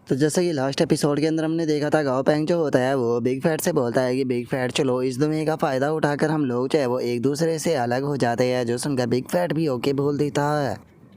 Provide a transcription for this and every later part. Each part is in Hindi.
तो जैसा कि लास्ट एपिसोड के अंदर हमने देखा था, गाओ पैंग जो होता है वो बिग फैट से बोलता है कि बिग फैट चलो इस दुनिया का फ़ायदा उठाकर हम लोग जो है वो एक दूसरे से अलग हो जाते हैं, जो सुनकर बिग फैट भी ओके बोल देता है।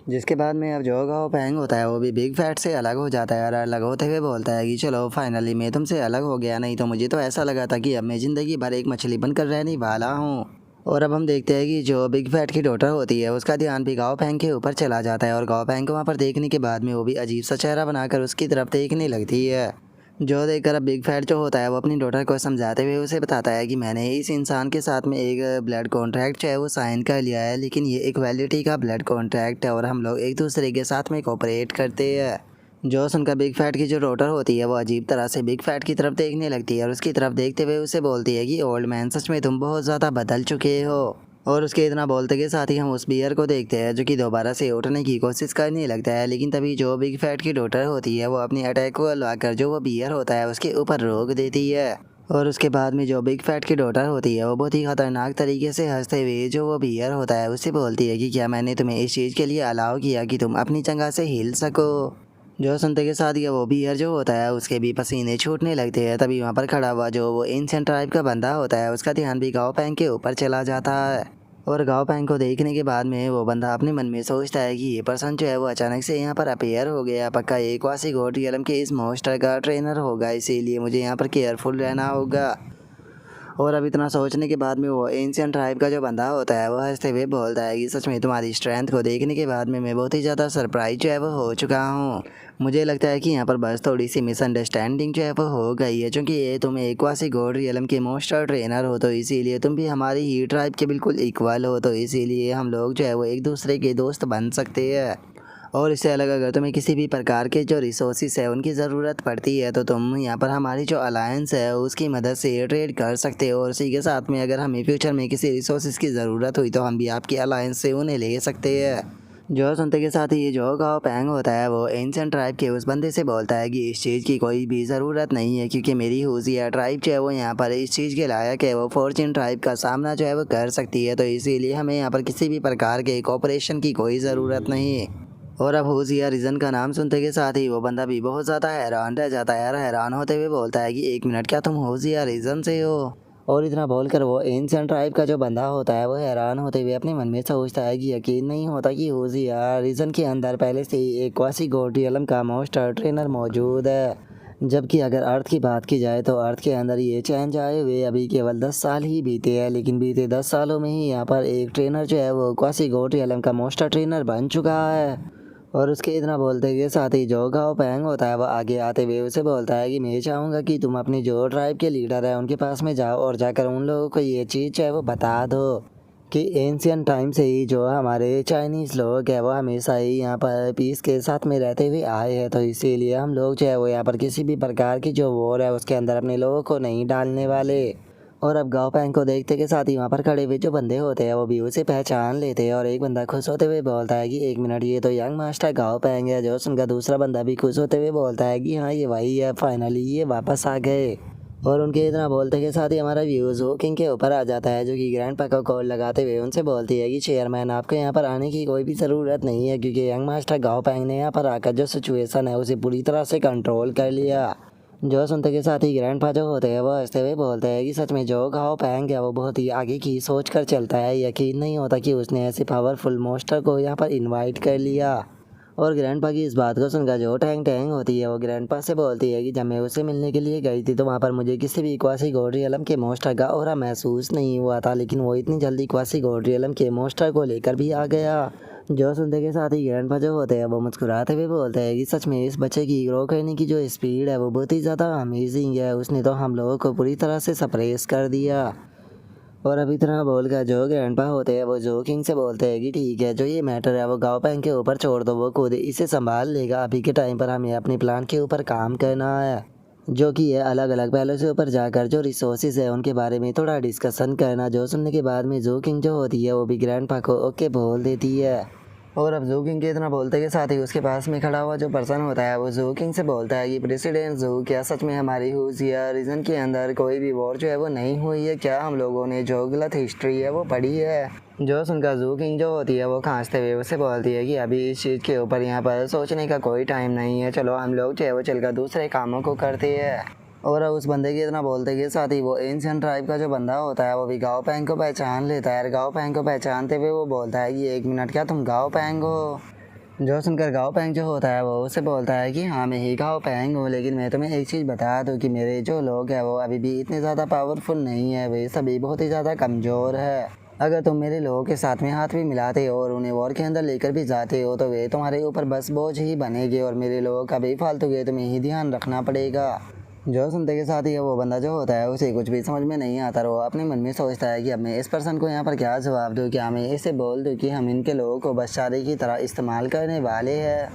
जिसके बाद में अब जो गाओ पैंग होता है वो भी बिग फैट से अलग हो जाता है और अलग होते हुए बोलता है कि चलो फाइनली मैं तुमसे अलग हो गया, नहीं तो मुझे तो ऐसा लगा था कि अब मैं ज़िंदगी भर एक मछली बनकर रहने वाला हूँ। और अब हम देखते हैं कि जो बिग फैट की डॉटर होती है उसका ध्यान भी गाओ पैंग के ऊपर चला जाता है और गाओ पैंग को वहाँ पर देखने के बाद में वो भी अजीब सा चेहरा बनाकर उसकी तरफ देखने लगती है। जो देखकर अब बिग फैट जो होता है वो अपनी डॉटर को समझाते हुए उसे बताता है कि मैंने इस इंसान के साथ में एक ब्लड कॉन्ट्रैक्ट जो है वो साइन कर लिया है, लेकिन ये इक्वालिटी का ब्लड कॉन्ट्रैक्ट है और हम लोग एक दूसरे के साथ में कोऑपरेट करते हैं। जो सुनकर बिग फैट की जो डॉटर होती है वो अजीब तरह से बिग फैट की तरफ देखने लगती है और उसकी तरफ देखते हुए उसे बोलती है कि ओल्ड मैन सच में तुम बहुत ज़्यादा बदल चुके हो। और उसके इतना बोलते के साथ ही हम उस बियर को देखते हैं जो कि दोबारा से उठने की कोशिश करने लगता है, लेकिन तभी जो बिग फैट की डॉटर होती है वो अपनी अटैक को लाकर जो वो बियर होता है उसके ऊपर रोक देती है। और उसके बाद में जो बिग फैट की डॉटर होती है वो बहुत ही खतरनाक तरीके से हंसते हुए जो वो बियर होता है उससे बोलती है कि क्या मैंने तुम्हें इस चीज़ के लिए अलाउ किया कि तुम अपनी जगह से हिल सको। जो सुनते के साथ ही वो बियर जो होता है उसके भी पसीने छूटने लगते हैं। तभी वहाँ पर खड़ा हुआ जो वो एंशिएंट ट्राइब का बंदा होता है उसका ध्यान भी गाओ पैंग के ऊपर चला जाता है। और गाओ पैंग को देखने के बाद में वो बंदा अपने मन में सोचता है कि ये पर्सन जो है वो अचानक से यहाँ पर अपीयर हो गया, पक्का एक वासी गोट रियलम के इस मॉन्स्टर का ट्रेनर होगा, इसीलिए मुझे यहाँ पर केयरफुल रहना होगा। और अब इतना सोचने के बाद में वो एंशिएंट ट्राइब का जो बंदा होता है वो हंसते हुए बोलता है कि सच में तुम्हारी स्ट्रेंथ को देखने के बाद में मैं बहुत ही ज़्यादा सरप्राइज जो है वो हो चुका हूँ। मुझे लगता है कि यहाँ पर बस थोड़ी सी मिसअंडरस्टैंडिंग जो है वो हो गई है, क्योंकि ये तुम एक वासी गॉड रियलम के मोस्टर ट्रेनर हो तो इसीलिए तुम भी हमारी ही ट्राइब के बिल्कुल इक्वल हो, तो इसीलिए हम लोग जो है वो एक दूसरे के दोस्त बन सकते हैं। और इससे अलग अगर तुम्हें किसी भी प्रकार के जो रिसोर्सेज है उनकी ज़रूरत पड़ती है तो तुम यहाँ पर हमारी जो अलायंस है उसकी मदद से ट्रेड कर सकते हो, और इसी के साथ में अगर हमें फ्यूचर में किसी रिसोर्सेज की ज़रूरत हुई तो हम भी आपकी अलायंस से उन्हें ले सकते हैं। जो सुनते के साथ ही ये जो गाओ पैंग होता है वो एंशिएंट ट्राइब के उस बंदे से बोलता है कि इस चीज़ की कोई भी ज़रूरत नहीं है, क्योंकि मेरी हुजिया ट्राइब जो है वो यहाँ पर इस चीज़ के लायक है, वो फॉर्च्यून ट्राइब का सामना जो है वो कर सकती है, तो इसीलिए हमें यहाँ पर किसी भी प्रकार के कोऑपरेशन की कोई ज़रूरत नहीं। और अब होशियार रीज़न का नाम सुनते के साथ ही वो बंदा भी बहुत ज़्यादा हैरान रह जाता है और हैरान होते हुए बोलता है कि एक मिनट, क्या तुम होशियार रीज़न से हो? और इतना बोलकर वो एंशिएंट ट्राइब का जो बंदा होता है वो हैरान होते हुए अपने मन में सोचता है कि यकीन नहीं होता कि होशियार रीज़न के अंदर पहले से ही एक क्वासी गोटियलम का मॉन्स्टर ट्रेनर मौजूद है। जबकि अगर अर्थ की बात की जाए तो अर्थ के अंदर ये चेंज आए हुए अभी केवल 10 साल ही बीते हैं, लेकिन बीते 10 सालों में ही यहाँ पर एक ट्रेनर जो है वो क्वासी गोटियलम का मॉन्स्टर ट्रेनर बन चुका है। और उसके इतना बोलते के साथ ही जो गाओ पैंग होता है वो आगे आते हुए उसे बोलता है कि मैं चाहूँगा कि तुम अपनी जो ट्राइब के लीडर है उनके पास में जाओ और जाकर उन लोगों को ये चीज़ जो है वो बता दो कि एंशियंट टाइम से ही जो हमारे चाइनीज़ लोग हैं वो हमेशा ही यहाँ पर पीस के साथ में रहते हुए आए हैं, तो इसीलिए हम लोग जो है वो यहाँ पर किसी भी प्रकार की जो वॉर है उसके अंदर अपने लोगों को नहीं डालने वाले। और अब गाओ पैंग को देखते के साथ ही वहाँ पर खड़े हुए जो बंदे होते हैं वो भी उसे पहचान लेते हैं, और एक बंदा खुश होते हुए बोलता है कि एक मिनट, ये तो यंग मास्टर गाओ पैंग है। जो सुनकर दूसरा बंदा भी खुश होते हुए बोलता है कि हाँ ये वही है, फाइनली ये वापस आ गए। और उनके इतना बोलते के साथ ही हमारा व्यूज़ वो किंग के ऊपर आ जाता है, जो कि ग्रैंडपा को कॉल लगाते हुए उनसे बोलती है कि चेयरमैन आपको यहाँ पर आने की कोई भी ज़रूरत नहीं है, क्योंकि यंग मास्टर गाओ पैंग ने यहाँ पर आकर जो सिचुएशन है उसे पूरी तरह से कंट्रोल कर लिया। जो सुनते के साथ ही ग्रैंडपा जो होते हैं वो हंसते हुए बोलते हैं कि सच में जो गाओ पैंग है वो बहुत ही आगे की सोच कर चलता है, यकीन नहीं होता कि उसने ऐसे पावरफुल मोस्टर को यहाँ पर इनवाइट कर लिया। और ग्रैंडपा की इस बात को सुनकर जो टैंग टैंग होती है वो ग्रैंडपा से बोलती है कि जब मैं उसे मिलने के लिए गई थी तो वहाँ पर मुझे किसी भी क्वासी गोड्रियलम के मोस्टर का ऑरा महसूस नहीं हुआ था, लेकिन वो इतनी जल्दी क्वासी गोड्रियलम के मोस्टर को लेकर भी आ गया। जो सुनते के साथ ही ग्रैंडपा जो होते हैं वो मुस्कुराते हुए बोलते हैं कि सच में इस बच्चे की ग्रो करने की जो स्पीड है वो बहुत ही ज़्यादा अमेजिंग है, उसने तो हम लोगों को पूरी तरह से सरप्राइज कर दिया। और अभी तरह बोलकर जो ग्रैंडपा होते हैं वो जो किंग से बोलते हैं कि ठीक है, जो ये मैटर है वो गाओ पैंग के ऊपर छोड़ दो, वो खुद इसे संभाल लेगा, अभी के टाइम पर हमें अपने प्लान के ऊपर काम करना है, जो कि है अलग अलग पहलों से ऊपर जाकर जो रिसोर्सेज है उनके बारे में थोड़ा डिस्कशन करना। जो सुनने के बाद में जो किंग जो होती है वो भी ग्रैंडपा को ओके बोल देती है। और अब जू किंग के इतना बोलते के साथ ही उसके पास में खड़ा हुआ जो पर्सन होता है वो जू किंग से बोलता है कि प्रेसिडेंट जू, क्या सच में हमारी हुजिया रीजन के अंदर कोई भी वॉर जो है वो नहीं हुई है? क्या हम लोगों ने जो गलत हिस्ट्री है वो पढ़ी है? जो सुनकर जू किंग जो होती है वो खांसते हुए उससे बोलती है कि अभी इस चीज़ के ऊपर यहाँ पर सोचने का कोई टाइम नहीं है, चलो हम लोग जो है वो चलकर दूसरे कामों को करते हैं। और अब उस बंदे की इतना बोलते के साथ ही वो एंशियंट ट्राइब का जो बंदा होता है वो भी गाओ पैंग को पहचान लेता है। गाओ पैंग को पहचानते हुए वो बोलता है कि 1 मिनट, क्या तुम गाओ पैंग हो? जो सुनकर गाओ पैंग जो होता है वो उससे बोलता है कि हाँ मैं ही गाओ पैंग हूँ, लेकिन मैं तुम्हें एक चीज़ बता दूँ कि मेरे जो लोग हैं वो अभी भी इतने ज़्यादा पावरफुल नहीं है, वे सभी बहुत ही ज़्यादा कमज़ोर है। अगर तुम मेरे लोगों के साथ में हाथ भी मिलाते हो और उन्हें वॉर के अंदर लेकर भी जाते हो तो वे तुम्हारे ऊपर बस बोझ ही बनेगी और मेरे लोगों का बेफालतू के तुम्हें ही ध्यान रखना पड़ेगा। जो सुनते के साथ ही वो बंदा जो होता है उसे कुछ भी समझ में नहीं आता, वो अपने मन में सोचता है कि अब मैं इस पर्सन को यहाँ पर क्या जवाब दूँ, क्या मैं इसे बोल दूँ कि हम इनके लोगों को बस चारे की तरह इस्तेमाल करने वाले हैं।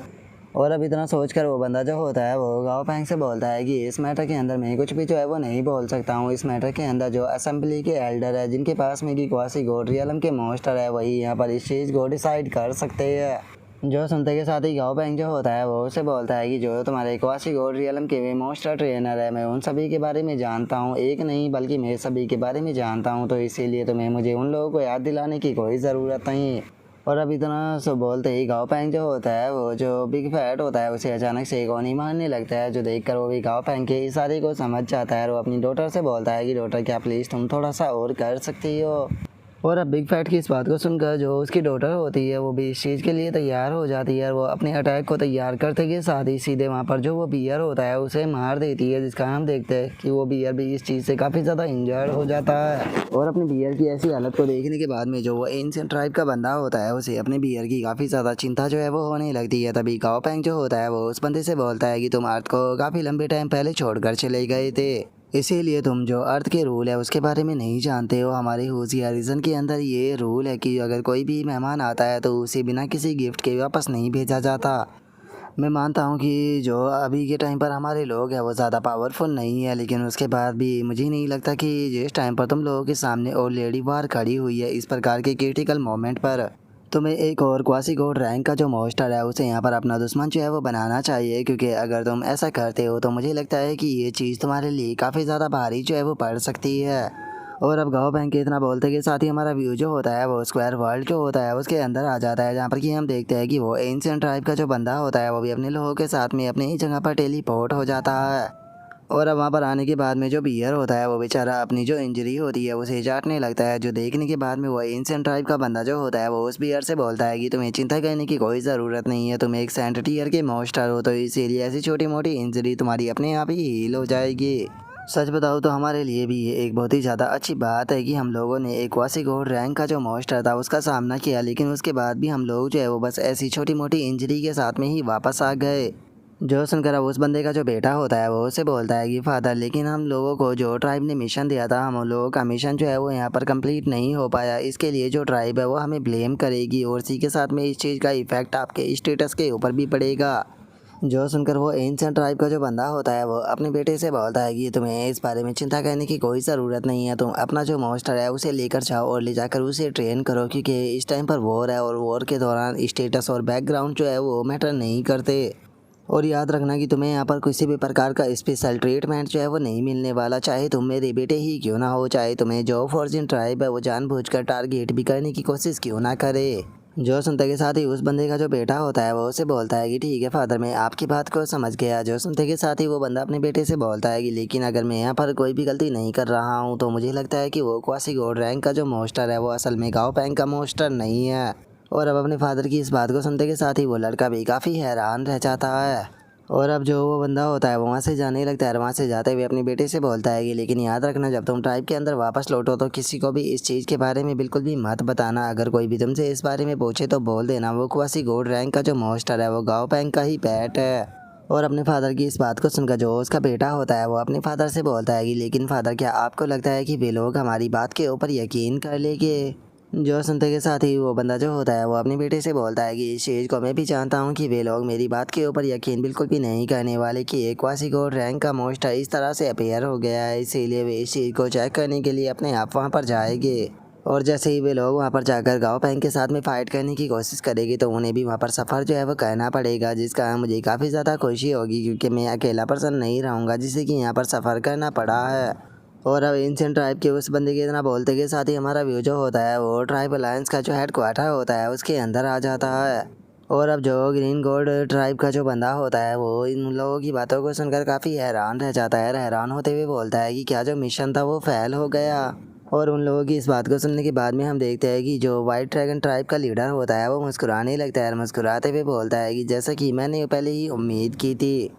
और अब इतना सोचकर वो बंदा जो होता है वो गाओ पैंग से बोलता है कि इस मैटर के अंदर मैं कुछ भी जो है वो नहीं बोल सकता हूँ। इस मैटर के अंदर जो असेंबली के एल्डर है जिनके पास में की क्वासी गोड रियलम के मॉन्स्टर है वही यहाँ पर इस चीज़ को डिसाइड कर सकते हैं। जो सुनते के साथ ही गाओ पैंग जो होता है वो उसे बोलता है कि जो तुम्हारे क्वासी गोड रियलम के वे मॉन्स्टर ट्रेनर है मैं उन सभी के बारे में जानता हूँ, एक नहीं बल्कि मैं सभी के बारे में जानता हूँ, तो इसीलिए तुम्हें मुझे उन लोगों को याद दिलाने की कोई ज़रूरत नहीं। और अब इतना सो बोलते ही गाओ पैंग जो होता है वो जो बिग फैट होता है उसे अचानक से गोनी मारने लगता है, जो देखकर वो भी गाओ पैंग के इशारे को समझ जाता है और वो अपनी डॉटर से बोलता है कि डॉटर क्या प्लीज़ तुम थोड़ा सा और कर सकती हो। और अब बिग फैट की इस बात को सुनकर जो उसकी डॉटर होती है वो भी इस चीज़ के लिए तैयार हो जाती है और वो अपने अटैक को तैयार करते के साथ ही सीधे वहाँ पर जो वो बियर होता है उसे मार देती है, जिसका हम देखते हैं कि वो बियर भी इस चीज़ से काफ़ी ज़्यादा इंजर्ड हो जाता है। और अपने बियर की ऐसी हालत को देखने के बाद में जो वो एंशिएंट ट्राइब का बंदा होता है उसे अपने बियर की काफ़ी ज़्यादा चिंता जो है वो होने लगती है। तभी गाओ पैंग जो होता है वो उस बंदे से बोलता है कि तुम अर्थ को काफ़ी लंबे टाइम पहले छोड़कर चले गए थे, इसीलिए तुम जो अर्थ के रूल है उसके बारे में नहीं जानते हो। हमारे होशियारिज़न के अंदर ये रूल है कि अगर कोई भी मेहमान आता है तो उसे बिना किसी गिफ्ट के वापस नहीं भेजा जाता। मैं मानता हूँ कि जो अभी के टाइम पर हमारे लोग हैं वो ज़्यादा पावरफुल नहीं है, लेकिन उसके बाद भी मुझे नहीं लगता कि जिस टाइम पर तुम लोगों के सामने ऑलरेडी वार खड़ी हुई है इस प्रकार के क्रिटिकल मोमेंट पर तुम्हें एक और क्वासी गोड रैंक का जो मॉन्स्टर है उसे यहाँ पर अपना दुश्मन जो है वो बनाना चाहिए, क्योंकि अगर तुम ऐसा करते हो तो मुझे लगता है कि ये चीज़ तुम्हारे लिए काफ़ी ज़्यादा भारी जो है वो पड़ सकती है। और अब गाओ पैंग के इतना बोलते के साथ ही हमारा व्यू जो होता है वो स्क्वायर वर्ल्ड जो होता है उसके अंदर आ जाता है, जहाँ पर कि हम देखते हैं कि वो एंशिएंट ट्राइब का जो बंदा होता है वो भी अपने लोगों के साथ में अपनी ही जगह पर टेलीपोर्ट हो जाता है। और अब वहाँ पर आने के बाद में जो बियर होता है वो बेचारा अपनी जो इंजरी होती है उसे चाटने लगता है, जो देखने के बाद में वो एंशिएंट ट्राइब का बंदा जो होता है वो उस बियर से बोलता है कि तुम्हें चिंता करने की कोई ज़रूरत नहीं है, तुम एक सेंट टीयर के मॉन्स्टर हो, तो इसीलिए ऐसी छोटी मोटी इंजरी तुम्हारी अपने आप ही हील हो जाएगी। सच बताओ तो हमारे लिए भी ये एक बहुत ही ज़्यादा अच्छी बात है कि हम लोगों ने एक क्वासी गोड रैंक का जो मॉन्स्टर था उसका सामना किया, लेकिन उसके बाद भी हम लोग जो है वो बस ऐसी छोटी मोटी इंजरी के साथ में ही वापस आ गए। जो सुनकर अब उस बंदे का जो बेटा होता है वो उसे बोलता है कि फादर, लेकिन हम लोगों को जो ट्राइब ने मिशन दिया था हम लोगों का मिशन जो है वो यहाँ पर कंप्लीट नहीं हो पाया, इसके लिए जो ट्राइब है वो हमें ब्लेम करेगी और इसी के साथ में इस चीज़ का इफेक्ट आपके स्टेटस के ऊपर भी पड़ेगा। जो सुनकर वो एंशिएंट ट्राइब का जो बंदा होता है वो अपने बेटे से बोलता है कि तुम्हें इस बारे में चिंता करने की कोई ज़रूरत नहीं है, तुम अपना जो मॉन्स्टर है उसे लेकर जाओ और ले जाकर उसे ट्रेन करो, क्योंकि इस टाइम पर वॉर है और वॉर के दौरान स्टेटस और बैकग्राउंड जो है वो मैटर नहीं करते। और याद रखना कि तुम्हें यहाँ पर किसी भी प्रकार का स्पेशल ट्रीटमेंट जो है वो नहीं मिलने वाला, चाहे तुम मेरे बेटे ही क्यों ना हो, चाहे तुम्हें जो फॉर्जिन ट्राइब है वो जानबूझकर टारगेट भी करने की कोशिश क्यों ना करे। जो सुनते के साथ ही उस बंदे का जो बेटा होता है वो उसे बोलता है कि ठीक है फादर, मैं आपकी बात को समझ गया। जो सुनते के साथ ही वो बंदा अपने बेटे से बोलता है कि लेकिन अगर मैं यहाँ पर कोई भी गलती नहीं कर रहा हूँ तो मुझे लगता है कि वो क्वासी गोड रैंक का जो मॉन्स्टर है वो असल में गाओ पैंग का मॉन्स्टर नहीं है। और अब अपने फादर की इस बात को सुनते के साथ ही वो लड़का भी काफ़ी हैरान रह जाता है। और अब जो वो बंदा होता है वो वहाँ से जाने लगता है, वहाँ से जाते हुए अपने बेटे से बोलता है कि लेकिन याद रखना जब तुम ट्राइब के अंदर वापस लौटो तो किसी को भी इस चीज़ के बारे में बिल्कुल भी मत बताना, अगर कोई भी तुमसे इस बारे में पूछे तो बोल देना वो क्वासी गोड रैंक का जो मॉन्स्टर है वो गाओ पैंग का ही पेट है। और अपने फादर की इस बात को सुनकर जो उसका बेटा होता है वो अपने फादर से बोलता है कि लेकिन फादर, क्या आपको लगता है कि वे लोग हमारी बात के ऊपर यकीन कर लेंगे? जो सुनते के साथ ही वो बंदा जो होता है वो अपने बेटे से बोलता है कि इस चीज़ को मैं भी जानता हूँ कि वे लोग मेरी बात के ऊपर यकीन बिल्कुल भी नहीं करने वाले कि एक क्वासी गोड रैंक का मॉन्स्टर इस तरह से अपेयर हो गया है, इसीलिए वे इस चीज़ को चेक करने के लिए अपने आप वहाँ पर जाएंगे। और जैसे ही वे लोग वहाँ पर जाकर गाओ पैंग के साथ में फ़ाइट करने की कोशिश करेंगे तो उन्हें भी वहाँ पर सफ़र जो है वो करना पड़ेगा, जिसका मुझे काफ़ी ज़्यादा खुशी होगी क्योंकि मैं अकेला पर्सन नहीं रहूँगा जिसे कि यहाँ पर सफ़र करना पड़ा है। और अब एंशिएंट ट्राइब के उस बंदे के इतना बोलते के साथ ही हमारा व्यू जो होता है वो ट्राइब अलायंस का जो हेडक्वार्टर होता है उसके अंदर आ जाता है। और अब जो ग्रीन गोल्ड ट्राइब का जो बंदा होता है वो इन लोगों की बातों को सुनकर काफ़ी हैरान रह जाता है। हैरान होते हुए बोलता है कि क्या जो मिशन था वो फेल हो गया। और उन लोगों की इस बात को सुनने के बाद में हम देखते हैं कि जो वाइट ड्रैगन ट्राइब का लीडर होता है वो मुस्कुराने लगता है और मुस्कुराते हुए बोलता है कि जैसा कि मैंने पहले ही उम्मीद की थी।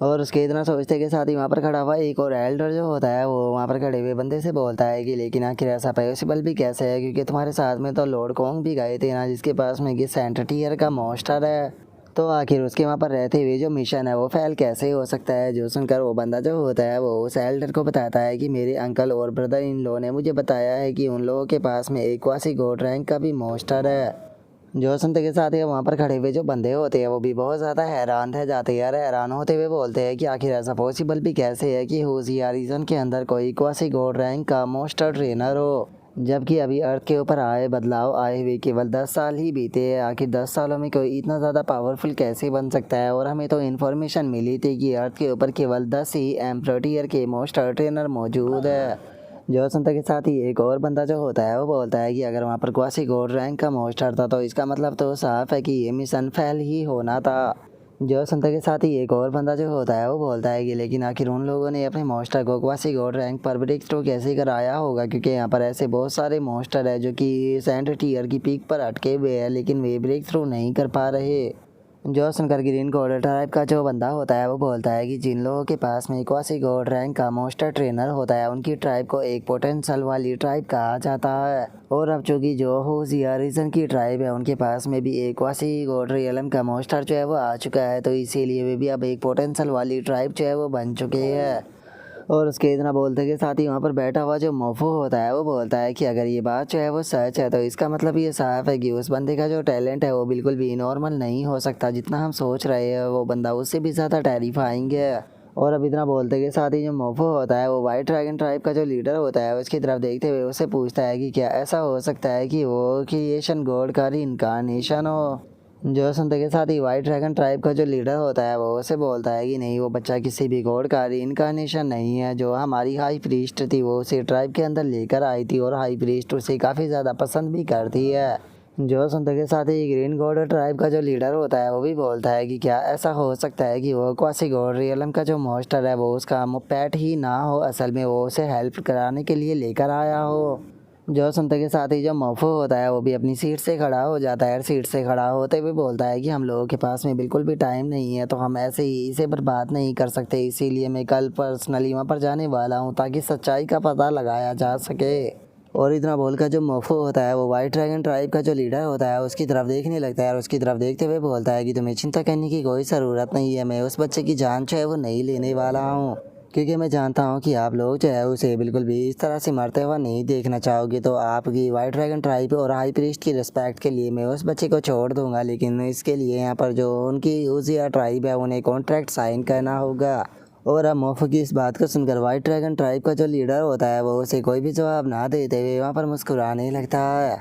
और उसके इतना सोचते के साथ ही वहाँ पर खड़ा हुआ एक और एल्डर जो होता है वो वहाँ पर खड़े हुए बंदे से बोलता है कि लेकिन आखिर ऐसा पॉसिबल भी कैसे है, क्योंकि तुम्हारे साथ में तो लॉर्ड कॉन्ग भी गए थे ना, जिसके पास में कि सेंट टीयर का मॉन्स्टर है, तो आखिर उसके वहाँ पर रहते हुए जो मिशन है वो फेल कैसे हो सकता है। जो सुनकर वो बंदा जो होता है वो उस एल्डर को बताता है कि मेरे अंकल और ब्रदर इन लोगों ने मुझे बताया है कि उन लोगों के पास में एक वासी गोल्ड रैंक का भी मॉन्स्टर है। जो सुनते के साथ ही वहाँ पर खड़े हुए जो बंदे होते हैं वो भी बहुत ज़्यादा हैरान रह जाते हैं। यार हैरान होते हुए बोलते हैं कि आखिर ऐसा पॉसिबल भी कैसे है कि होशियार रीजन के अंदर कोई क्वासी गोल्ड रैंक का मॉन्स्टर ट्रेनर हो, जबकि अभी अर्थ के ऊपर बदलाव आए हुए केवल 10 साल ही बीते हैं। आखिर 10 सालों में कोई इतना ज़्यादा पावरफुल कैसे बन सकता है। और हमें तो इन्फॉर्मेशन मिली थी कि अर्थ के ऊपर केवल 10 ही एम्परर टीयर के मॉन्स्टर ट्रेनर मौजूद है। जो सुनते के साथ ही एक और बंदा जो होता है वो बोलता है कि अगर वहाँ पर क्वासी गोल्ड रैंक का मॉन्स्टर था तो इसका मतलब तो साफ है कि ये मिशन फेल ही होना था। जो सुनते के साथ ही एक और बंदा जो होता है वो बोलता है कि लेकिन आखिर उन लोगों ने अपने मॉन्स्टर को क्वासी गोल्ड रैंक पर ब्रेक थ्रू कैसे कराया होगा, क्योंकि यहाँ पर ऐसे बहुत सारे मॉन्स्टर है जो कि सेंट टीयर की पीक पर अटके हुए हैं लेकिन वे ब्रेक थ्रू नहीं कर पा रहे। जो सुनकर ग्रीन गोल्ड ट्राइब का जो बंदा होता है वो बोलता है कि जिन लोगों के पास में क्वासी गोल्ड रैंक का मॉन्स्टर ट्रेनर होता है उनकी ट्राइब को एक पोटेंशियल वाली ट्राइब कहा जाता है। और अब चूँकि जो होशियार रीजन की ट्राइब है उनके पास में भी एक क्वासी गोल्ड रियलम का मॉन्स्टर जो है वो आ चुका है, तो इसीलिए वे भी अब एक पोटेंशियल वाली ट्राइब जो है वो बन चुके हैं। और उसके इतना बोलते के साथ ही वहाँ पर बैठा हुआ जो मोफो होता है वो बोलता है कि अगर ये बात जो है वो सच है तो इसका मतलब ये साफ है कि उस बंदे का जो टैलेंट है वो बिल्कुल भी नॉर्मल नहीं हो सकता। जितना हम सोच रहे हैं वो बंदा उससे भी ज़्यादा टेरिफाइंग है। और अब इतना बोलते के साथ ही जो मोफो होता है वो वाइट ड्रैगन ट्राइब का जो लीडर होता है उसकी तरफ देखते हुए उससे पूछता है कि क्या ऐसा हो सकता है कि वो क्रिएशन गॉड का इनकारनेशन हो। जो सुनते के साथ ही वाइट ड्रैगन ट्राइब का जो लीडर होता है वो उसे बोलता है कि नहीं, वो बच्चा किसी भी गॉड का इनकारनेशन नहीं है। जो हमारी हाई प्रीस्ट थी वो उसे ट्राइब के अंदर लेकर आई थी और हाई प्रीस्ट उसे काफ़ी ज़्यादा पसंद भी करती है। जो सुनते के साथ ही ग्रीन गॉड ट्राइब का जो लीडर होता है वो भी बोलता है कि क्या ऐसा हो सकता है कि वो क्वासी गॉड रियलम का जो मॉन्स्टर है वो उसका पेट ही ना हो, असल में वो उसे हेल्प कराने के लिए लेकर आया हो। जो सुनते के साथ ही जो मोफो होता है वो भी अपनी सीट से खड़ा हो जाता है। सीट से खड़ा होते हुए बोलता है कि हम लोगों के पास में बिल्कुल भी टाइम नहीं है, तो हम ऐसे ही इसे बर्बाद नहीं कर सकते, इसीलिए मैं कल पर्सनली वहाँ पर जाने वाला हूँ ताकि सच्चाई का पता लगाया जा सके। और इतना बोलकर जो मोफो होता है वो वाइट ड्रैगन ट्राइब का जो लीडर होता है उसकी तरफ देखने लगता है और उसकी तरफ देखते हुए बोलता है कि तुम्हें चिंता करने की कोई ज़रूरत नहीं है, मैं उस बच्चे की जान जो है वो नहीं लेने वाला हूँ, क्योंकि मैं जानता हूँ कि आप लोग जो है उसे बिल्कुल भी इस तरह से मरते हुआ नहीं देखना चाहोगे। तो आपकी वाइट ड्रैगन ट्राइब और हाई प्रीस्ट की रिस्पेक्ट के लिए मैं उस बच्चे को छोड़ दूंगा, लेकिन इसके लिए यहाँ पर जो उनकी यूजिया ट्राइब है उन्हें कॉन्ट्रैक्ट साइन करना होगा। और अब मोफो की इस बात को सुनकर वाइट ड्रैगन ट्राइब का जो लीडर होता है वो उसे कोई भी जवाब ना देते हुए वहाँ पर मुस्कुराने लगता है।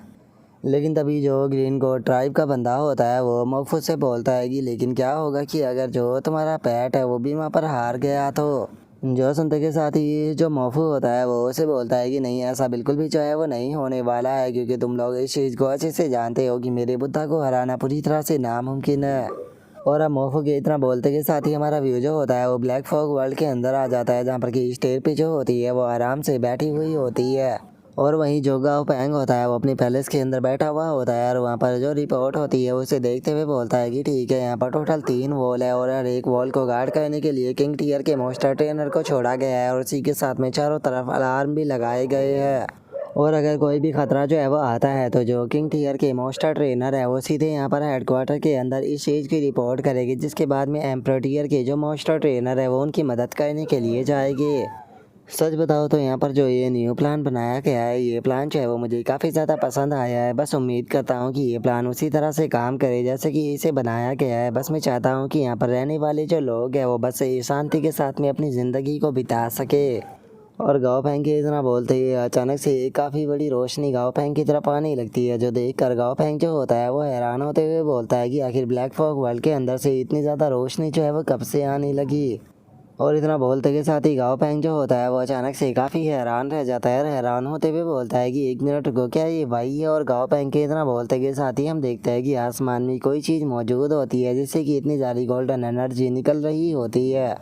लेकिन तभी जो ग्रीन गोल्ड ट्राइब का बंदा होता है वो मोफो से बोलता है कि लेकिन क्या होगा कि अगर जो तुम्हारा पेट है वो भी वहाँ पर हार गया तो। जो सुनते के साथ ही जो मोफू होता है वो उसे बोलता है कि नहीं, ऐसा बिल्कुल भी जो है वो नहीं होने वाला है, क्योंकि तुम लोग इस चीज़ को अच्छे से जानते हो कि मेरे बुद्धा को हराना पूरी तरह से नामुमकिन है। और अब मोफू के इतना बोलते के साथ ही हमारा व्यू जो होता है वो ब्लैक फॉग वर्ल्ड के अंदर आ जाता है, जहाँ पर कि स्टेज पे जो होती है वो आराम से बैठी हुई होती है। और वहीं जो गाओ पैंग होता है वो अपनी पैलेस के अंदर बैठा हुआ होता है और वहाँ पर जो रिपोर्ट होती है उसे देखते हुए बोलता है कि ठीक है, यहाँ पर टोटल 3 वॉल है और हर एक वॉल को गार्ड करने के लिए किंग टीयर के मॉन्स्टर ट्रेनर को छोड़ा गया है और उसी के साथ में चारों तरफ अलार्म भी लगाए गए हैं। और अगर कोई भी खतरा जो है वो आता है तो जो किंग टीयर के मॉन्स्टर ट्रेनर है वो सीधे यहाँ पर हेडक्वार्टर के अंदर इस चीज़ की रिपोर्ट करेगी, जिसके बाद में एम्परर टीयर के जो मॉन्स्टर ट्रेनर है वो उनकी मदद करने के लिए जाएगी। सच बताओ तो यहाँ पर जो ये न्यू प्लान बनाया गया है ये प्लान जो है वो मुझे काफ़ी ज़्यादा पसंद आया है। बस उम्मीद करता हूँ कि ये प्लान उसी तरह से काम करे जैसे कि इसे बनाया गया है। बस मैं चाहता हूँ कि यहाँ पर रहने वाले जो लोग हैं वो बस शांति के साथ में अपनी ज़िंदगी को बिता सके। और गाँव फैंग के इतना बोलते ही अचानक से एक काफ़ी बड़ी रोशनी गाँव फैंग की तरफ आने लगती है, जो देखकर गाँव फैंग जो होता है वो हैरान होते हुए बोलता है कि आखिर ब्लैक फॉग वर्ल्ड के अंदर से इतनी ज़्यादा रोशनी जो है वो कब से आने लगी। और इतना बोलते के साथ ही गाओ पेंग जो होता है वो अचानक से काफ़ी हैरान रह जाता है। हैरान होते हुए बोलता है कि 1 मिनट रुको, क्या ये वही है? और गाओ पेंग के इतना बोलते के साथ ही हम देखते हैं कि आसमान में कोई चीज़ मौजूद होती है जिससे कि इतनी सारी गोल्डन एनर्जी निकल रही होती है,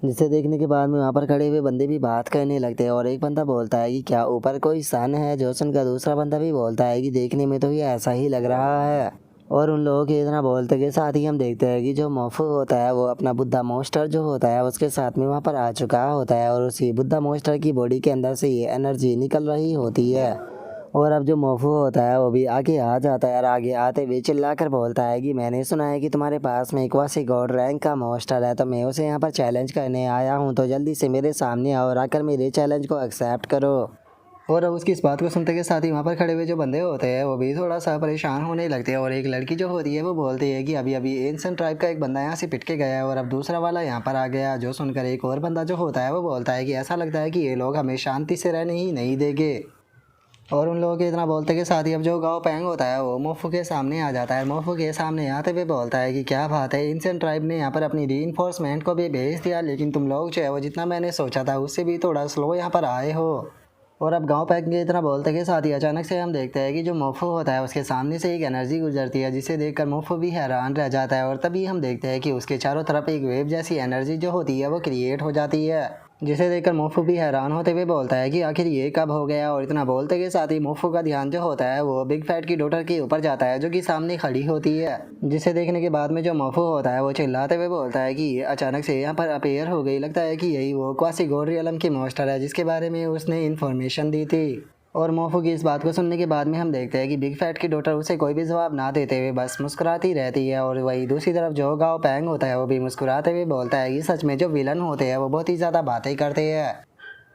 जिसे देखने के बाद में वहाँ पर खड़े हुए बंदे भी बात करने लगते हैं। और एक बंदा बोलता है कि क्या ऊपर कोई सन है? जो सुनकर दूसरा बंदा भी बोलता है कि देखने में तो ये ऐसा ही लग रहा है। और उन लोगों के इतना बोलते के साथ ही हम देखते हैं कि जो मोफू होता है वो अपना बुद्धा मोस्टर जो होता है उसके साथ में वहाँ पर आ चुका होता है। और उसी बुद्धा मोस्टर की बॉडी के अंदर से ये एनर्जी निकल रही होती है। और अब जो मोफू होता है वो भी आगे आ जाता है और आगे आते हुए चिल्ला कर बोलता है कि मैंने सुना है कि तुम्हारे पास में इक्वासी गॉड रैंक का मोस्टर है, तो मैं उसे यहाँ पर चैलेंज करने आया हूँ, तो जल्दी से मेरे सामने आओ और आकर मेरे चैलेंज को एक्सेप्ट करो। और अब उसकी इस बात को सुनते के साथ ही वहाँ पर खड़े हुए जो बंदे होते हैं वो भी थोड़ा सा परेशान होने लगते हैं। और एक लड़की जो होती है वो बोलती है कि अभी अभी एंशिएंट ट्राइब का एक बंदा यहाँ से पिट के गया है और अब दूसरा वाला यहाँ पर आ गया। जो सुनकर एक और बंदा जो होता है वो बोलता है कि ऐसा लगता है कि ये लोग हमें शांति से रहने ही नहीं देंगे। और उन लोगों के इतना बोलते के साथ ही अब जो गाओ पेंग होता है वो मोफू के सामने आ जाता है। मोफू के सामने आते हुए बोलता है कि क्या बात है, एंशिएंट ट्राइब ने यहाँ पर अपनी रीइंफोर्समेंट को भी भेज दिया, लेकिन तुम लोग जो है वो जितना मैंने सोचा था उससे भी थोड़ा स्लो यहाँ पर आए हो। और अब गांव पैक के इतना बोलते के साथ ही अचानक से हम देखते हैं कि जो मोफू होता है उसके सामने से एक एनर्जी गुजरती है, जिसे देखकर मोफू भी हैरान रह जाता है। और तभी हम देखते हैं कि उसके चारों तरफ एक वेव जैसी एनर्जी जो होती है वो क्रिएट हो जाती है, जिसे देखकर मोफू भी हैरान होते हुए बोलता है कि आखिर ये कब हो गया। और इतना बोलते के साथ ही मोफू का ध्यान जो होता है वो बिग फैट की डॉटर के ऊपर जाता है जो कि सामने खड़ी होती है, जिसे देखने के बाद में जो मोफू होता है वो चिल्लाते हुए बोलता है कि ये अचानक से यहाँ पर अपेयर हो गई, लगता है कि यही वो क्वासी गॉड रियलम की मोस्टर है जिसके बारे में उसने इन्फॉर्मेशन दी थी। और मोफू की इस बात को सुनने के बाद में हम देखते हैं कि बिग फैट की डॉटर उसे कोई भी जवाब ना देते हुए बस मुस्कुराती रहती है। और वही दूसरी तरफ जो गाओ पैंग होता है वो भी मुस्कुराते हुए बोलता है कि सच में जो विलन होते हैं वो बहुत ही ज़्यादा बातें करते हैं।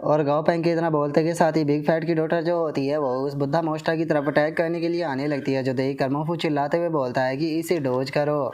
और गाओ पैंग के इतना बोलते के साथ ही बिग फैट की डॉटर जो होती है वो उस बुद्धा मोस्टर की तरफ अटैक करने के लिए आने लगती है, जो देख कर मोफू चिल्लाते हुए बोलता है कि इसे डोज करो।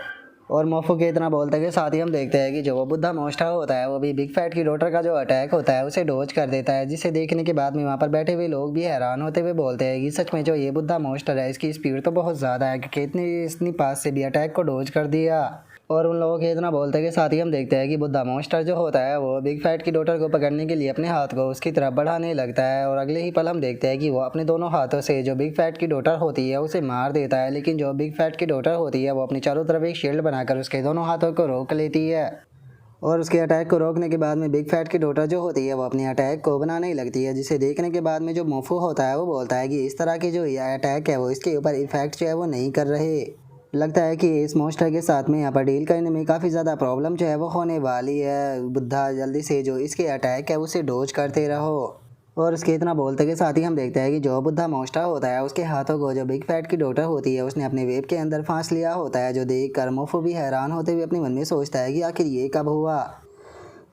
और मोफू के इतना बोलते के साथ ही हम देखते हैं कि जो वो बुद्धा मोस्टर होता है वो भी बिग फैट की डॉटर का जो अटैक होता है उसे डोज कर देता है, जिसे देखने के बाद में वहाँ पर बैठे हुए लोग भी हैरान होते हुए बोलते हैं कि सच में जो ये बुद्धा मोस्टर है इसकी स्पीड तो बहुत ज़्यादा है कि इतनी पास से भी अटैक को डोज कर दिया। और उन लोगों के इतना बोलते के साथ ही हम देखते हैं कि बुद्धा मोस्टर जो होता है वो बिग फैट की डॉटर को पकड़ने के लिए अपने हाथ को उसकी तरफ बढ़ाने लगता है। और अगले ही पल हम देखते हैं कि वो अपने दोनों हाथों से जो बिग फैट की डॉटर होती है उसे मार देता है, लेकिन जो बिग फैट की डॉटर होती है वो अपनी चारों तरफ एक शील्ड बनाकर उसके दोनों हाथों को रोक लेती है। और उसके अटैक को रोकने के बाद में बिग फैट की डॉटर जो होती है वो अपनी अटैक को बनाने लगती है, जिसे देखने के बाद में जो मोफू होता है वो बोलता है कि इस तरह की जो ये अटैक है वो इसके ऊपर इफेक्ट जो है वो नहीं कर रहे। लगता है कि इस मोस्टर के साथ में यहाँ पर डील करने में काफ़ी ज़्यादा प्रॉब्लम जो है वो होने वाली है। बुद्धा जल्दी से जो इसके अटैक है उसे डोज करते रहो। और उसके इतना बोलते के साथ ही हम देखते हैं कि जो बुद्धा मोस्टर होता है उसके हाथों को जो बिग फैट की डॉटर होती है उसने अपने वेब के अंदर फांस लिया होता है, जो देख कर मोफू भी हैरान होते हुए अपने मन में सोचता है कि आखिर ये कब हुआ।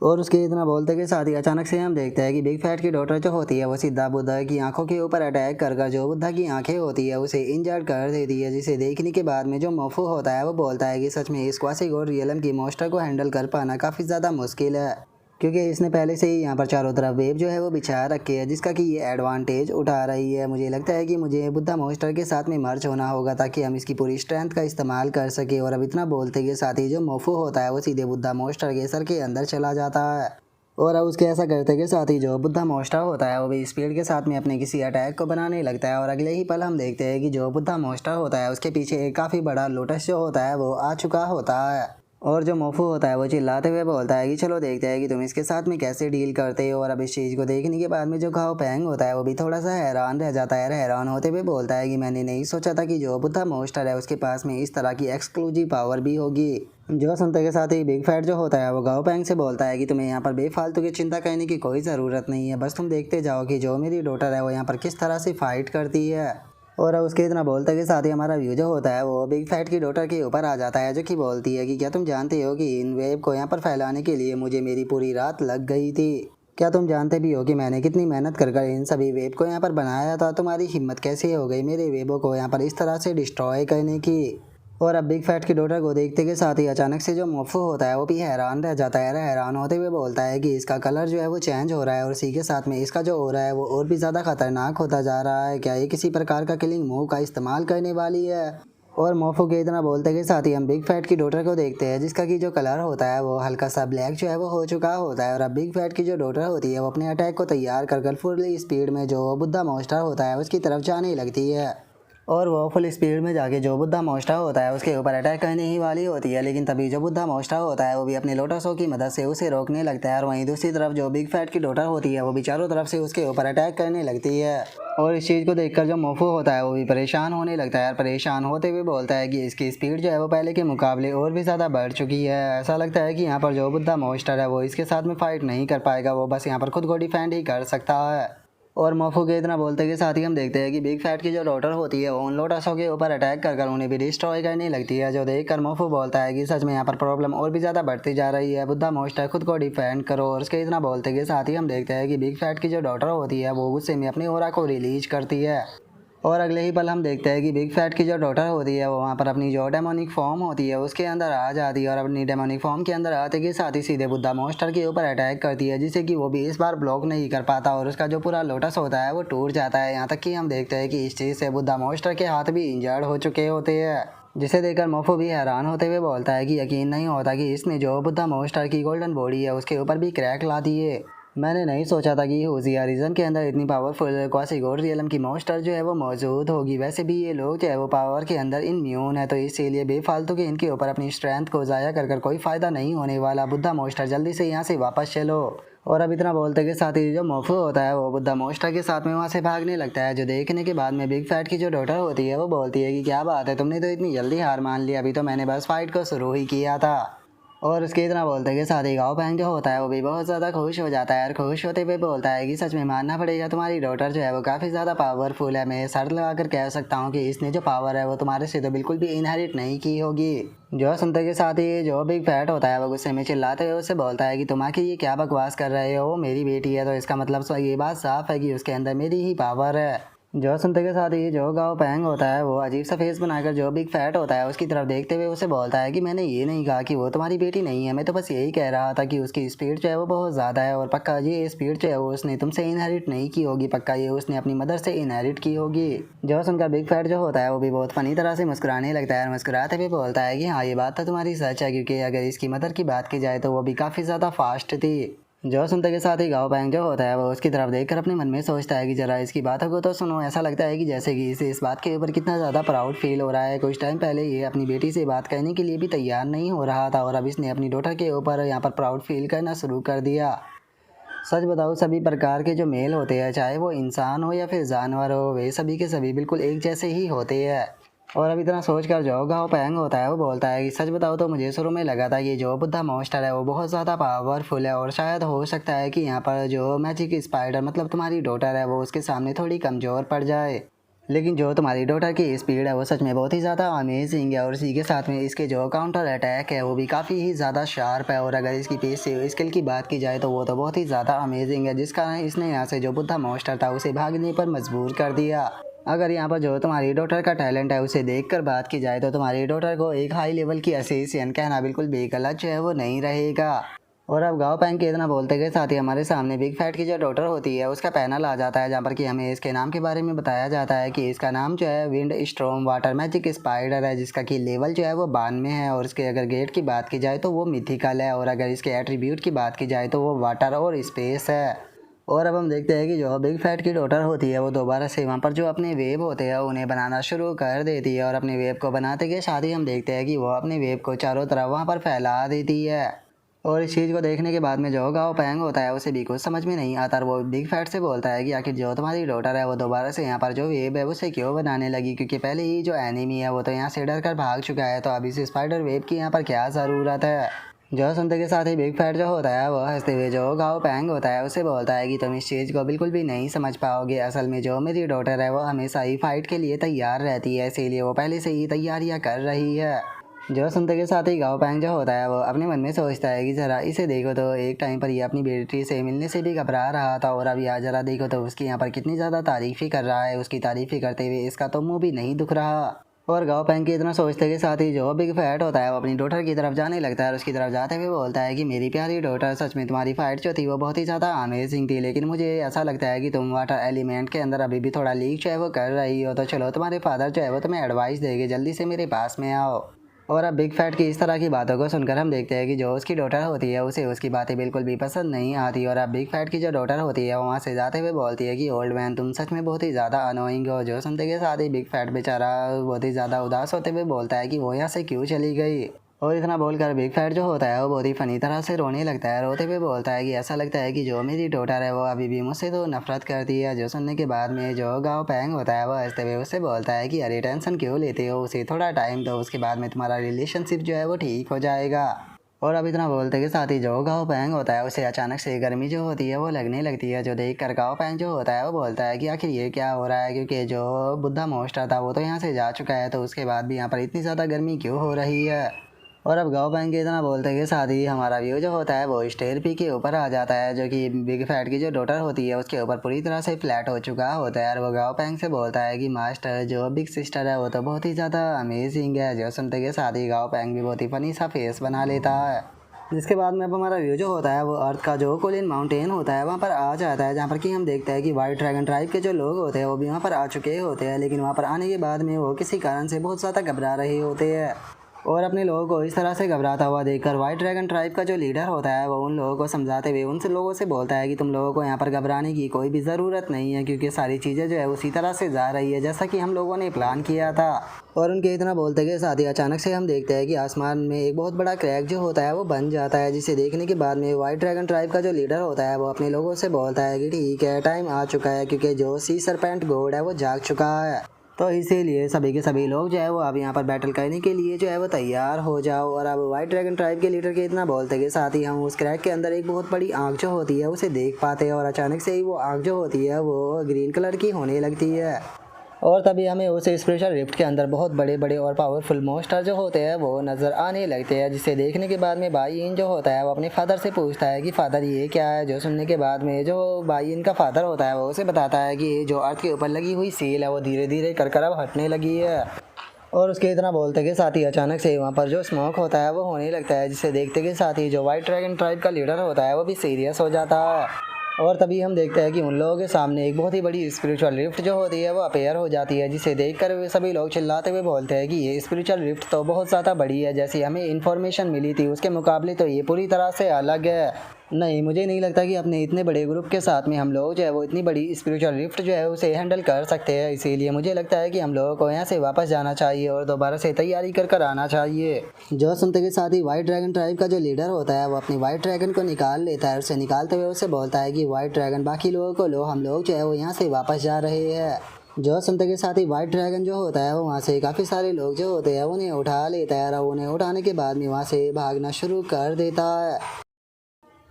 और उसके इतना बोलते के साथ ही अचानक से हम देखते हैं कि बिग फैट की डॉटर जो होती है वो सीधा बुद्धा की आंखों के ऊपर अटैक कर जो बुद्धा की आंखें होती है उसे इंजर्ड कर देती है, जिसे देखने के बाद में जो मोफू होता है वो बोलता है कि सच में इस क्वासी गॉड रियलम की मोस्टर को हैंडल कर पाना काफ़ी ज़्यादा मुश्किल है, क्योंकि इसने पहले से ही यहाँ पर चारों तरफ वेब जो है वो बिछा रखी है जिसका कि ये एडवांटेज उठा रही है। मुझे लगता है कि मुझे बुद्धा मोस्टर के साथ में मर्ज होना होगा ताकि हम इसकी पूरी स्ट्रेंथ का इस्तेमाल कर सके। और अब इतना बोलते के साथ ही जो मोफू होता है वो सीधे बुद्धा मोस्टर के सर के अंदर चला जाता है। और अब उसके ऐसा करते के साथ ही जो बुद्धा मोस्टर होता है वो भी स्पीड के साथ में अपने किसी अटैक को बनाने लगता है। और अगले ही पल हम देखते हैं कि जो बुद्धा मोस्टर होता है उसके पीछे एक काफ़ी बड़ा लोटस जो होता है वो आ चुका होता है। और जो मोफू होता है वो चिल्लाते हुए बोलता है कि चलो देखते हैं कि तुम इसके साथ में कैसे डील करते हो। और अब इस चीज़ को देखने के बाद में जो गाओ पैंग होता है वो भी थोड़ा सा हैरान रह जाता है। हैरान होते हुए बोलता है कि मैंने नहीं सोचा था कि जो बुद्धा मोस्टर है उसके पास में इस तरह की एक्सक्लूसिव पावर भी होगी। जो सुनते के साथ ही बिग फैट जो होता है वो गाओ पैंग से बोलता है कि तुम्हें यहाँ पर बेफालतू की चिंता करने की कोई ज़रूरत नहीं है, बस तुम देखते जाओ कि जो मेरी डॉटर है वो यहाँ पर किस तरह से फाइट करती है। और उसके इतना बोलते के साथ ही हमारा व्यू जो होता है वो बिग फैट की डॉटर के ऊपर आ जाता है, जो कि बोलती है कि क्या तुम जानते हो कि इन वेब को यहाँ पर फैलाने के लिए मुझे मेरी पूरी रात लग गई थी। क्या तुम जानते भी हो कि मैंने कितनी मेहनत कर इन सभी वेब को यहाँ पर बनाया था? तुम्हारी हिम्मत कैसे हो गई मेरे वेबों को यहाँ पर इस तरह से डिस्ट्रॉय करने की? और अब बिग फैट की डॉटर को देखते के साथ ही अचानक से जो मोफू होता है वो भी हैरान रह जाता है। हैरान होते हुए बोलता है कि इसका कलर जो है वो चेंज हो रहा है और इसी के साथ में इसका जो हो रहा है वो और भी ज़्यादा खतरनाक होता जा रहा है। क्या ये किसी प्रकार का किलिंग मूव का इस्तेमाल करने वाली है? और मोफू के इतना बोलते के साथ ही हम बिग फैट की डॉटर को देखते हैं, जिसका की जो कलर होता है वो हल्का सा ब्लैक जो है वो हो चुका होता है। और अब बिग फैट की जो डॉटर होती है वो अपने अटैक को तैयार कर फुल स्पीड में जो बुद्धा मॉन्स्टर होता है उसकी तरफ जाने लगती है। और वो फुल स्पीड में जाके जो बुद्धा मॉन्स्टर होता है उसके ऊपर अटैक करने ही वाली होती है, लेकिन तभी जो बुद्धा मॉन्स्टर होता है वो भी अपने लोटसों की मदद से उसे रोकने लगता है। और वहीं दूसरी तरफ जो बिग फैट की डॉटर होती है वो भी चारों तरफ से उसके ऊपर अटैक करने लगती है। और इस चीज़ को देखकर जो मोफू होता है वो भी परेशान होने लगता है, और परेशान होते हुए बोलता है कि इसकी स्पीड जो है वो पहले के मुकाबले और भी ज़्यादा बढ़ चुकी है। ऐसा लगता है कि यहाँ पर जो बुद्धा मॉन्स्टर है वो इसके साथ में फाइट नहीं कर पाएगा, वो बस यहाँ पर खुद को डिफेंड ही कर सकता है। और मोफू के इतना बोलते के साथ ही हम देखते हैं कि बिग फैट की जो डॉटर होती है वो उन लोटसों के ऊपर अटैक कर उन्हें भी डिस्ट्रॉय करने लगती है, जो देखकर मोफू बोलता है कि सच में यहाँ पर प्रॉब्लम और भी ज़्यादा बढ़ती जा रही है, बुद्धा मॉन्स्टर खुद को डिफेंड करो। और उसके इतना बोलते के साथ ही हम देखते हैं कि बिग फैट की जो डॉटर होती है वो गुस्से में अपनी ऑरा को रिलीज करती है। और अगले ही पल हम देखते हैं कि बिग फैट की जो डॉटर होती है वो वहाँ पर अपनी जो डेमोनिक फॉर्म होती है उसके अंदर आ जाती है, और अपनी डेमोनिक फॉर्म के अंदर आते के साथ ही सीधे बुद्धा मॉन्स्टर के ऊपर अटैक करती है, जिसे कि वो भी इस बार ब्लॉक नहीं कर पाता और उसका जो पूरा लोटस होता है वो टूट जाता है। यहाँ तक कि हम देखते हैं कि इस चीज़ से बुद्धा मॉन्स्टर के हाथ भी इंजर्ड हो चुके होते हैं, जिसे देखकर मोफू भी हैरान होते हुए बोलता है कि यकीन नहीं होता कि इसने जो बुद्धा मॉन्स्टर की गोल्डन बॉडी है उसके ऊपर भी क्रैक ला दी है। मैंने नहीं सोचा था कि होशिया रीजन के अंदर इतनी पावरफुल क्वासिगोर रियलम की मॉन्स्टर जो है वो मौजूद होगी। वैसे भी ये लोग जो है वो पावर के अंदर इनम्यून है, तो इसीलिए बेफालतू के इनके ऊपर अपनी स्ट्रेंथ को ज़ाया कर कोई फ़ायदा नहीं होने वाला। बुद्धा मॉन्स्टर जल्दी से यहाँ से वापस चलो। और अब इतना बोलते के साथ ही जो मोफू होता है वो बुद्धा मॉन्स्टर के साथ में वहाँ से भागने लगता है, जो देखने के बाद में बिग फैट की जो डॉटर होती है वो बोलती है कि क्या बात है, तुमने तो इतनी जल्दी हार मान ली, अभी तो मैंने बस फाइट को शुरू ही किया था। और उसके इतना बोलते के साथ ही गाँव पैंग जो होता है वो भी बहुत ज़्यादा खुश हो जाता है, और खुश होते हुए बोलता है कि सच में मानना पड़ेगा तुम्हारी डॉटर जो है वो काफ़ी ज़्यादा पावरफुल है। मैं शर्त लगा कर कह सकता हूँ कि इसने जो पावर है वो तुम्हारे से तो बिल्कुल भी इनहेरिट नहीं की होगी। जो सुनते के साथ ही जो बिग फैट होता है वो गुस्से में चिल्लाते हुए उससे बोलता है कि तुम आखिर ये क्या बकवास कर रहे हो, वो मेरी बेटी है तो इसका मतलब ये बात साफ है कि उसके अंदर मेरी ही पावर है। जो सुनते के साथ ही जो गाँव पैंग होता है वो अजीब सा फेस बनाकर जो बिग फैट होता है उसकी तरफ देखते हुए उसे बोलता है कि मैंने ये नहीं कहा कि वो तुम्हारी बेटी नहीं है, मैं तो बस यही कह रहा था कि उसकी स्पीड जो है वो बहुत ज़्यादा है, और पक्का ये स्पीड जो है वो उसने तुमसे इनहेरिट नहीं की होगी, पक्का ये उसने अपनी मदर से इनहेरिट की होगी। जो सुनकर बिग फैट जो होता है वो भी बहुत फनी तरह से मुस्कुराने लगता है, और मुस्कुराते हुए बोलता है कि हाँ ये बात तो तुम्हारी सच है, क्योंकि अगर इसकी मदर की बात की जाए तो वो भी काफ़ी ज़्यादा फास्ट थी। जो सुनते के साथ ही गाँव पैंग जो होता है वो उसकी तरफ देखकर अपने मन में सोचता है कि जरा इसकी बातों को तो सुनो। ऐसा लगता है कि जैसे कि इसे इस बात के ऊपर कितना ज़्यादा प्राउड फील हो रहा है। कुछ टाइम पहले ये अपनी बेटी से बात करने के लिए भी तैयार नहीं हो रहा था, और अब इसने अपनी डॉटर के ऊपर यहाँ पर प्राउड फील करना शुरू कर दिया। सच बताओ सभी प्रकार के जो मेल होते हैं, चाहे वो इंसान हो या फिर जानवर हो, वे सभी के सभी बिल्कुल एक जैसे ही होते हैं। और अब इतना सोचकर जो गाँव पैंग होता है वो बोलता है कि सच बताओ तो मुझे शुरू में लगा था कि जो बुद्धा मॉन्स्टर है वो बहुत ज़्यादा पावरफुल है, और शायद हो सकता है कि यहाँ पर जो मैजिक स्पाइडर मतलब तुम्हारी डॉटर है वो उसके सामने थोड़ी कमज़ोर पड़ जाए। लेकिन जो तुम्हारी डॉटर की स्पीड है वो सच में बहुत ही ज़्यादा अमेजिंग है, और इसी के साथ में इसके जो काउंटर अटैक है वो भी काफ़ी ही ज़्यादा शार्प है। और अगर इसकी पेस से स्किल की बात की जाए तो वो तो बहुत ही ज़्यादा अमेजिंग है, जिस कारण इसने यहाँ से जो बुद्धा मॉन्स्टर था उसे भागने पर मजबूर कर दिया। अगर यहाँ पर जो तुम्हारी डॉटर का टैलेंट है उसे देखकर बात की जाए तो तुम्हारी डॉटर को एक हाई लेवल की असिस्टेंट कहना बिल्कुल भी गलत जो है वो नहीं रहेगा। और अब गाँव पैंग के इतना बोलते के साथ ही हमारे सामने बिग फैट की जो डॉटर होती है उसका पैनल आ जाता है, जहाँ पर कि हमें इसके नाम के बारे में बताया जाता है कि इसका नाम जो है wind storm water magic spider है, जिसका कि लेवल जो है वो 92 है। और इसके अगर गेट की बात की जाए तो वो मिथिकल है, और अगर इसके एट्रीब्यूट की बात की जाए तो वो वाटर और स्पेस है। और अब हम देखते हैं कि जो बिग फैट की डॉटर होती है वो दोबारा से वहाँ पर जो अपने वेब होते हैं उन्हें बनाना शुरू कर देती है, और अपने वेब को बनाते के साथ ही हम देखते हैं कि वो अपने वेब को चारों तरफ वहाँ पर फैला देती है। और इस चीज़ को देखने के बाद में जो गाँव पैंग होता है उसे भी कुछ समझ में नहीं आता, और वो बिग फैट से बोलता है कि आखिर जो तुम्हारी डॉटर है वो दोबारा से यहाँ पर जो वेब है उसे क्यों बनाने लगी, क्योंकि पहले ही जो एनिमी है वो तो यहाँ से डर कर भाग चुका है, तो अभी से स्पाइडर वेब की यहाँ पर क्या ज़रूरत है। जो सुनते के साथ ही बिग फैट जो होता है वो हंसते हुए जो गाँव पैंग होता है उसे बोलता है कि तुम इस चीज़ को बिल्कुल भी नहीं समझ पाओगे। असल में जो मेरी डॉटर है वो हमेशा ही फाइट के लिए तैयार रहती है, इसीलिए वो पहले से ही तैयारियां कर रही है। जो सुनते के साथ ही गाँव पैंग जो होता है वो अपने मन में सोचता है कि ज़रा इसे देखो तो एक टाइम पर ये अपनी बेटी से मिलने से भी घबरा रहा था, और अब यहाँ ज़रा देखो तो उसकी यहाँ पर कितनी ज़्यादा तारीफ़ ही कर रहा है। उसकी तारीफ़ ही करते हुए इसका तो मुँह भी नहीं दुख रहा। और गाओ पेंग के इतना सोचते के साथ ही जो बिग फैट होता है वो अपनी डॉटर की तरफ जाने लगता है और उसकी तरफ जाते हुए बोलता है कि मेरी प्यारी डॉटर, सच में तुम्हारी फाइट जो थी वो बहुत ही ज़्यादा अमेजिंग थी, लेकिन मुझे ऐसा लगता है कि तुम वाटर एलिमेंट के अंदर अभी भी थोड़ा लीक जो है वो कर रही हो। तो चलो, तुम्हारे फादर जो है वो तुम्हें एडवाइस देंगे, जल्दी से मेरे पास में आओ। और अब बिग फैट की इस तरह की बातों को सुनकर हम देखते हैं कि जो उसकी डॉटर होती है उसे उसकी बातें बिल्कुल भी पसंद नहीं आती। और अब बिग फैट की जो डॉटर होती है वो वहाँ से जाते हुए बोलती है कि ओल्ड मैन, तुम सच में बहुत ही ज़्यादा अनोइंग हो। जो सुनते के साथ ही बिग फैट बेचारा बहुत ही ज़्यादा उदास होते हुए बोलता है कि वो यहाँ से क्यों चली गई। और इतना बोलकर बिग फैट जो होता है वो बहुत ही फनी तरह से रोने लगता है। रोते हुए बोलता है कि ऐसा लगता है कि जो मेरी डॉटर है वो अभी भी मुझसे तो नफरत करती है। जो सुनने के बाद में जो गाँव पैंग होता है वो हंसते हुए उससे बोलता है कि अरे टेंशन क्यों लेते हो, उसे थोड़ा टाइम दो, उसके बाद में तुम्हारा रिलेशनशिप जो है वो ठीक हो जाएगा। और अब इतना बोलते के साथ ही जो गाँव पैंग होता है उसे अचानक से गर्मी जो होती है वो लगने लगती है। जो देख कर गाँव पैंग जो होता है वो बोलता है कि आखिर ये क्या हो रहा है, क्योंकि जो बुद्धा मोस्टर था वो तो यहाँ से जा चुका है, तो उसके बाद भी यहाँ पर इतनी ज़्यादा गर्मी क्यों हो रही है। और अब गाँव पैंग के इतना बोलते के साथ ही हमारा व्यू जो होता है वो स्टेयर पी के ऊपर आ जाता है, जो कि बिग फैट की जो डॉटर होती है उसके ऊपर पूरी तरह से फ्लैट हो चुका होता है। और वो गाँव पैंग से बोलता है कि मास्टर, जो बिग सिस्टर है वो तो बहुत ही ज़्यादा अमेजिंग है। जो सुनते के साथ ही गाँव पैंग भी बहुत ही फनी सा फेस बना लेता है। जिसके बाद में अब हमारा व्यू जो होता है वो अर्थ का जो कोलिन माउंटेन होता है वहाँ पर आ जाता है, जहाँ पर कि हम देखते हैं कि वाइट ड्रैगन ट्राइब के जो लोग होते हैं वो भी वहाँ पर आ चुके होते हैं। लेकिन वहाँ पर आने के बाद में वो किसी कारण से बहुत ज़्यादा घबरा रहे होते हैं। और अपने लोगों को इस तरह से घबराता हुआ देखकर वाइट ड्रैगन ट्राइब का जो लीडर होता है वो उन लोगों को समझाते हुए उनसे लोगों से बोलता है कि तुम लोगों को यहाँ पर घबराने की कोई भी ज़रूरत नहीं है, क्योंकि सारी चीज़ें जो है उसी तरह से जा रही है जैसा कि हम लोगों ने प्लान किया था। और उनके इतना बोलते के साथ ही अचानक से हम देखते हैं कि आसमान में एक बहुत बड़ा क्रैक जो होता है वो बन जाता है, जिसे देखने के बाद में वाइट ड्रैगन ट्राइब का जो लीडर होता है वो अपने लोगों से बोलता है कि ठीक है, टाइम आ चुका है, क्योंकि जो सी सरपेंट गॉड है वो जाग चुका है। तो इसीलिए सभी के सभी लोग जो है वो अब यहाँ पर बैटल करने के लिए जो है वो तैयार हो जाओ। और अब वाइट ड्रैगन ट्राइब के लीडर के इतना बोलते के साथ ही हम उस क्रैक के अंदर एक बहुत बड़ी आँख जो होती है उसे देख पाते हैं। और अचानक से ही वो आँख जो होती है वो ग्रीन कलर की होने लगती है। और तभी हमें उस स्पेशल रिफ्ट के अंदर बहुत बड़े बड़े और पावरफुल मोस्टर जो होते हैं वो नज़र आने लगते हैं, जिसे देखने के बाद में बाईन जो होता है वो अपने फादर से पूछता है कि फादर ये क्या है। जो सुनने के बाद में जो बाईन का फादर होता है वो उसे बताता है कि जो अर्थ के ऊपर लगी हुई सील है वो धीरे धीरे कर अब हटने लगी है। और उसके इतना बोलते के साथ ही अचानक से वहाँ पर जो स्मोक होता है वो होने लगता है, जिसे देखते के साथ ही जो वाइट ड्रैगन ट्राइब का लीडर होता है वो भी सीरियस हो जाता है। और तभी हम देखते हैं कि उन लोगों के सामने एक बहुत ही बड़ी स्पिरिचुअल रिफ्ट जो होती है वो अपेयर हो जाती है, जिसे देखकर वे सभी लोग चिल्लाते हुए बोलते हैं कि ये स्पिरिचुअल रिफ्ट तो बहुत ज़्यादा बड़ी है, जैसी हमें इन्फॉर्मेशन मिली थी उसके मुकाबले तो ये पूरी तरह से अलग है। नहीं, मुझे नहीं लगता कि अपने इतने बड़े ग्रुप के साथ में हम लोग जो है वो इतनी बड़ी स्पिरिचुअल रिफ्ट जो है उसे हैंडल कर सकते हैं। इसीलिए मुझे लगता है कि हम लोगों को यहाँ से वापस जाना चाहिए और दोबारा से तैयारी कर आना चाहिए। जो सुनते के साथ ही वाइट ड्रैगन ट्राइब का जो लीडर होता है वो अपनी वाइट ड्रैगन को निकाल लेता है। उसे निकालते हुए उससे बोलता है कि वाइट ड्रैगन, बाकी लोगों को लो, हम लोग जो है वो यहाँ से वापस जा रहे हैं। जो सुनते के साथ ही वाइट ड्रैगन जो होता है वो वहाँ से काफ़ी सारे लोग जो होते हैं उन्हें उठा लेता है और उन्हें उठाने के बाद में वहाँ से भागना शुरू कर देता है।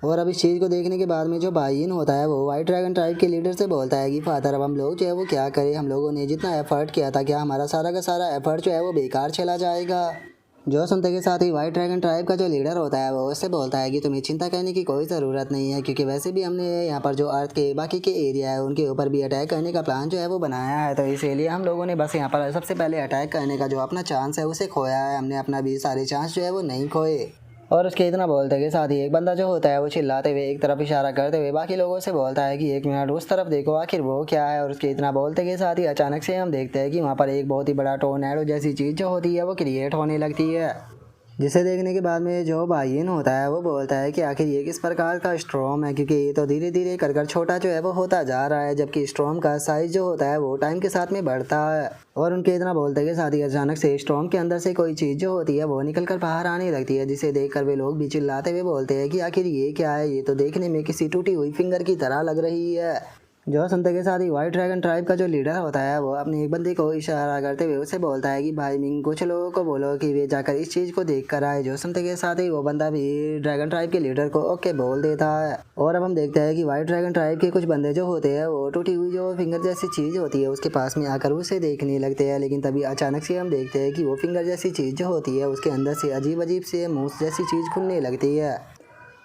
और अब इस चीज़ को देखने के बाद में जो बाईन होता है वो वाइट ड्रैगन ट्राइब के लीडर से बोलता है कि फादर, अब हम लोग जो है वो क्या करें, हम लोगों ने जितना एफर्ट किया था क्या हमारा सारा का सारा एफर्ट जो है वो बेकार चला जाएगा। जो सुनते के साथ ही वाइट ड्रैगन ट्राइब का जो लीडर होता है वो उससे बोलता है कि तुम्हें चिंता करने की कोई ज़रूरत नहीं है, क्योंकि वैसे भी हमने यहाँ पर जो अर्थ के बाकी के एरिया है उनके ऊपर भी अटैक करने का प्लान जो है वो बनाया है। तो इसीलिए हम लोगों ने बस यहाँ पर सबसे पहले अटैक करने का जो अपना चांस है उसे खोया है, हमने अपना भी सारे चांस जो है वो नहीं खोए। और उसके इतना बोलते के साथ ही एक बंदा जो होता है वो चिल्लाते हुए एक तरफ इशारा करते हुए बाकी लोगों से बोलता है कि एक मिनट उस तरफ देखो, आखिर वो क्या है। और उसके इतना बोलते के साथ ही अचानक से हम देखते हैं कि वहाँ पर एक बहुत ही बड़ा टोर्नेडो जैसी चीज़ जो होती है वो क्रिएट होने लगती है, जिसे देखने के बाद में जो बाईन होता है वो बोलता है कि आखिर ये किस प्रकार का स्ट्रॉम है, क्योंकि ये तो धीरे धीरे कर छोटा जो है वो होता जा रहा है, जबकि स्ट्रॉम का साइज जो होता है वो टाइम के साथ में बढ़ता है। और उनके इतना बोलते के साथ ही अचानक से स्ट्रॉम के अंदर से कोई चीज़ जो होती है वो निकल कर बाहर आने लगती है, जिसे देखकर वे लोग भी चिल्लाते हुए बोलते हैं कि आखिर ये क्या है, ये तो देखने में किसी टूटी हुई फिंगर की तरह लग रही है। जो सुनते के साथ ही वाइट ड्रैगन ट्राइब का जो लीडर होता है वो अपने एक बंदे को इशारा करते हुए उसे बोलता है कि भाई मिंग, कुछ लोगों को बोलो कि वे जाकर इस चीज़ को देख कर आए। जो सुनते के साथ ही वो बंदा भी ड्रैगन ट्राइब के लीडर को ओके बोल देता है। और अब हम देखते हैं कि वाइट ड्रैगन ट्राइब के कुछ बंदे जो होते हैं वो टूटी हुई जो फिंगर जैसी चीज़ होती है उसके पास में आकर उसे देखने लगते हैं, लेकिन तभी अचानक से हम देखते हैं कि वो फिंगर जैसी चीज़ जो होती है उसके अंदर से अजीब अजीब से मूस जैसी चीज़ खुलने लगती है।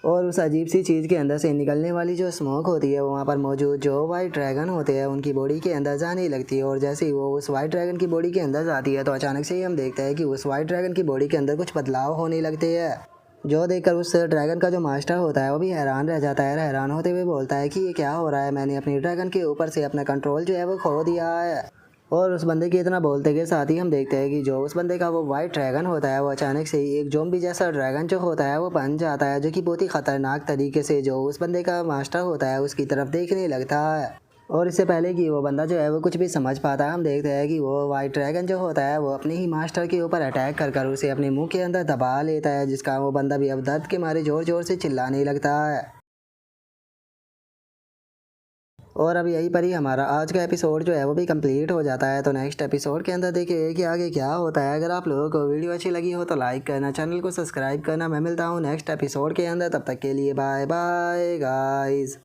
और उस अजीब सी चीज़ के अंदर से निकलने वाली जो स्मोक होती है वो वहाँ पर मौजूद जो वाइट ड्रैगन होते हैं उनकी बॉडी के अंदर जाने लगती है। और जैसे ही वो उस वाइट ड्रैगन की बॉडी के अंदर जाती है तो अचानक से ही हम देखते हैं कि उस वाइट ड्रैगन की बॉडी के अंदर कुछ बदलाव होने लगते हैं, जो देखकर उस ड्रैगन का जो मास्टर होता है वो भी हैरान रह जाता है। हैरान होते हुए बोलता है कि ये क्या हो रहा है, मैंने अपनी ड्रैगन के ऊपर से अपना कंट्रोल जो है वो खो दिया है। और उस बंदे के इतना बोलते के साथ ही हम देखते हैं कि जो उस बंदे का वो वाइट ड्रैगन होता है वो अचानक से ही एक ज़ॉम्बी जैसा ड्रैगन जो होता है वो बन जाता है, जो कि बहुत ही ख़तरनाक तरीके से जो उस बंदे का मास्टर होता है उसकी तरफ देखने लगता है। और इससे पहले कि वो बंदा जो है वो कुछ भी समझ पाता है हम देखते हैं कि वो वाइट ड्रैगन जो होता है वो अपने ही मास्टर के ऊपर अटैक कर उसे अपने मुंह के अंदर दबा लेता है, जिसका वो बंदा भी अब दर्द के मारे ज़ोर ज़ोर से चिल्लाने लगता है। और अब यहीं पर ही हमारा आज का एपिसोड जो है वो भी कंप्लीट हो जाता है। तो नेक्स्ट एपिसोड के अंदर देखिए कि आगे क्या होता है। अगर आप लोगों को वीडियो अच्छी लगी हो तो लाइक करना, चैनल को सब्सक्राइब करना। मैं मिलता हूँ नेक्स्ट एपिसोड के अंदर, तब तक के लिए बाय बाय गाइस।